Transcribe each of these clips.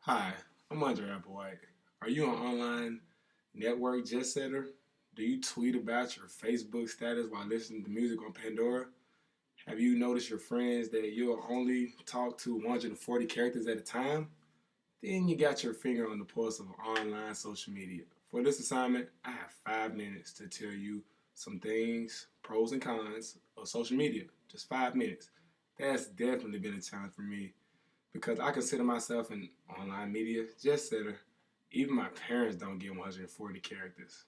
Hi, I'm Dre Applewhite. Are you an online network jet setter? Do you tweet about your Facebook status while listening to music on Pandora? Have you noticed your friends that you'll only talk to 140 characters at a time? Then you got your finger on the pulse of online social media. For this assignment, I have 5 minutes to tell you some things, pros and cons of social media. Just 5 minutes. That's definitely been a challenge for me because I consider myself an online media jet setter. Even my parents don't get 140 characters.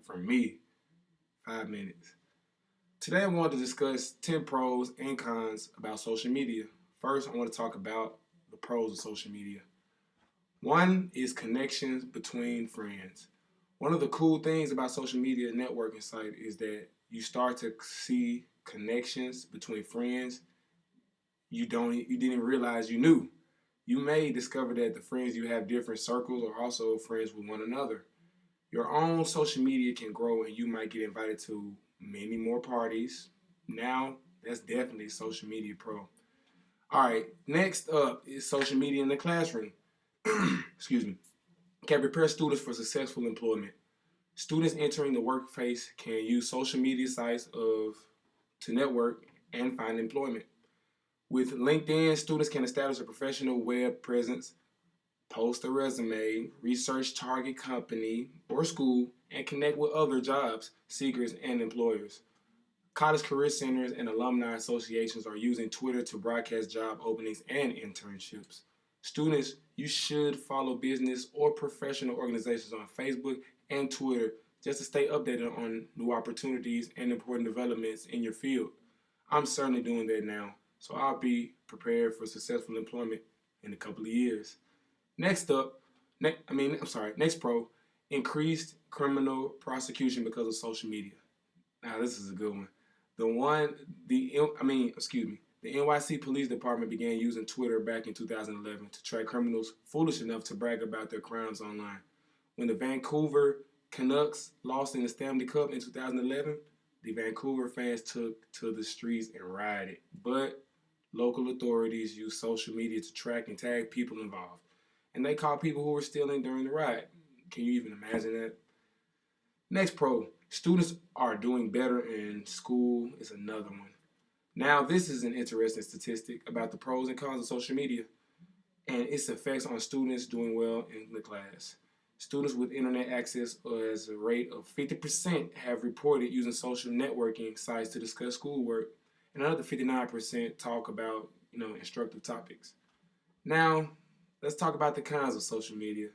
For me, 5 minutes. Today I want to discuss 10 pros and cons about social media. First, I want to talk about the pros of social media. One is connections between friends. One of the cool things about social media networking site is that you start to see connections between friends you didn't realize you knew. You may discover that the friends you have different circles are also friends with one another. Your own social media can grow and you might get invited to many more parties. Now, that's definitely social media pro. All right, next up is social media in the classroom. Excuse me. Can prepare students for successful employment. Students entering the workplace can use social media sites to network and find employment. With LinkedIn, students can establish a professional web presence, post a resume, research target company or school, and connect with other jobs seekers and employers. College career centers and alumni associations are using Twitter to broadcast job openings and internships. Students, you should follow business or professional organizations on Facebook and Twitter just to stay updated on new opportunities and important developments in your field. I'm certainly doing that now, so I'll be prepared for successful employment in a couple of years. Next up, next pro, increased criminal prosecution because of social media. Now this is a good one. The one, the I mean, excuse me, the NYC Police Department began using Twitter back in 2011 to track criminals foolish enough to brag about their crimes online. When the Vancouver Canucks lost in the Stanley Cup in 2011, the Vancouver fans took to the streets and rioted. But local authorities used social media to track and tag people involved. And they caught people who were stealing during the riot. Can you even imagine that? Next pro, students are doing better in school is another one. Now, this is an interesting statistic about the pros and cons of social media and its effects on students doing well in the class. Students with internet access as a rate of 50% have reported using social networking sites to discuss schoolwork, and another 59% talk about instructive topics. Now, let's talk about the cons of social media.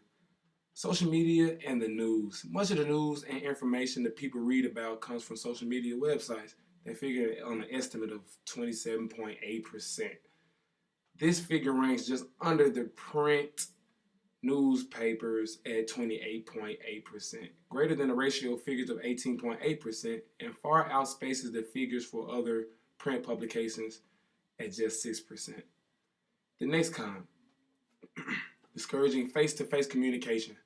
Social media and the news. Much of the news and information that people read about comes from social media websites. They figure on an estimate of 27.8%. This figure ranks just under the print newspapers at 28.8%, greater than the ratio of figures of 18.8%, and far outspaces the figures for other print publications at just 6%. The next con, discouraging face-to-face communication.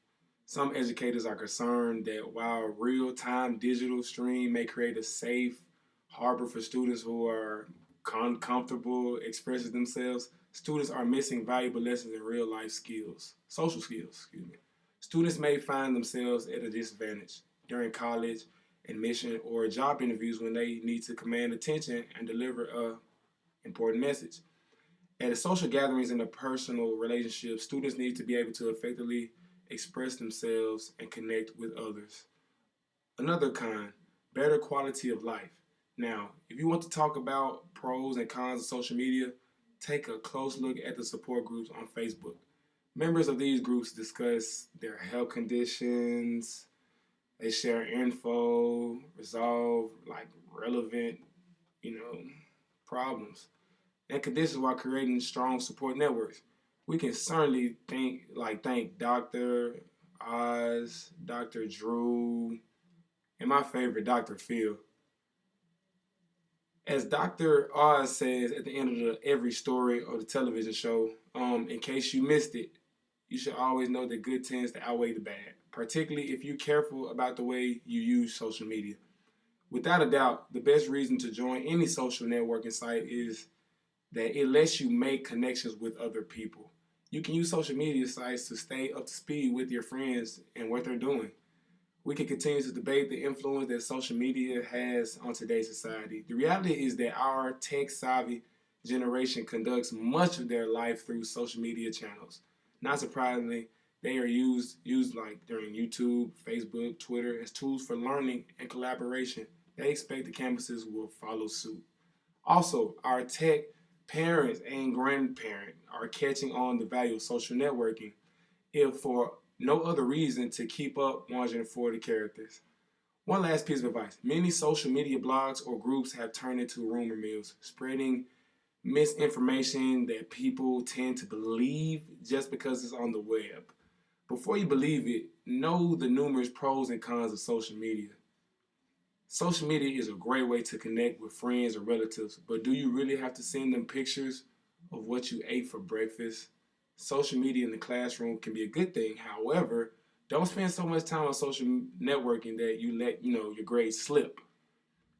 Some educators are concerned that while real-time digital stream may create a safe harbor for students who are comfortable expressing themselves, students are missing valuable lessons in real-life skills, social skills, excuse me. Students may find themselves at a disadvantage during college, admission, or job interviews when they need to command attention and deliver a important message. At social gatherings and a personal relationship, students need to be able to effectively express themselves and connect with others. Another con, better quality of life. Now, if you want to talk about pros and cons of social media, take a close look at the support groups on Facebook. Members of these groups discuss their health conditions, they share info, resolve like relevant, you know, problems and conditions while creating strong support networks. We can certainly thank Dr. Oz, Dr. Drew, and my favorite, Dr. Phil. As Dr. Oz says at the end of every story or the television show, in case you missed it, you should always know that good tends to outweigh the bad, particularly if you're careful about the way you use social media. Without a doubt, the best reason to join any social networking site is that it lets you make connections with other people. You can use social media sites to stay up to speed with your friends and what they're doing. We can continue to debate the influence that social media has on today's society. The reality is that our tech savvy generation conducts much of their life through social media channels. Not surprisingly, they are used like during YouTube, Facebook, Twitter as tools for learning and collaboration. They expect the campuses will follow suit. Also, our tech parents and grandparents are catching on the value of social networking, if for no other reason to keep up 140 characters. One last piece of advice. Many social media blogs or groups have turned into rumor mills, spreading misinformation that people tend to believe just because it's on the web. Before you believe it, know the numerous pros and cons of social media. Social media is a great way to connect with friends or relatives, but do you really have to send them pictures of what you ate for breakfast? Social media in the classroom can be a good thing. However, don't spend so much time on social networking that you let, your grades slip.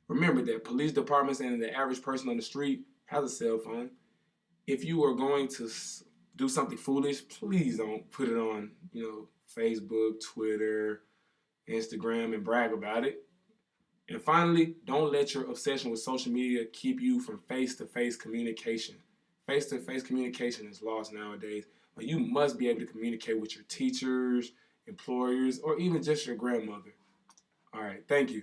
Remember that police departments and the average person on the street has a cell phone. If you are going to do something foolish, please don't put it on, Facebook, Twitter, Instagram and brag about it. And finally, don't let your obsession with social media keep you from face-to-face communication. Face-to-face communication is lost nowadays, but you must be able to communicate with your teachers, employers, or even just your grandmother. All right, thank you.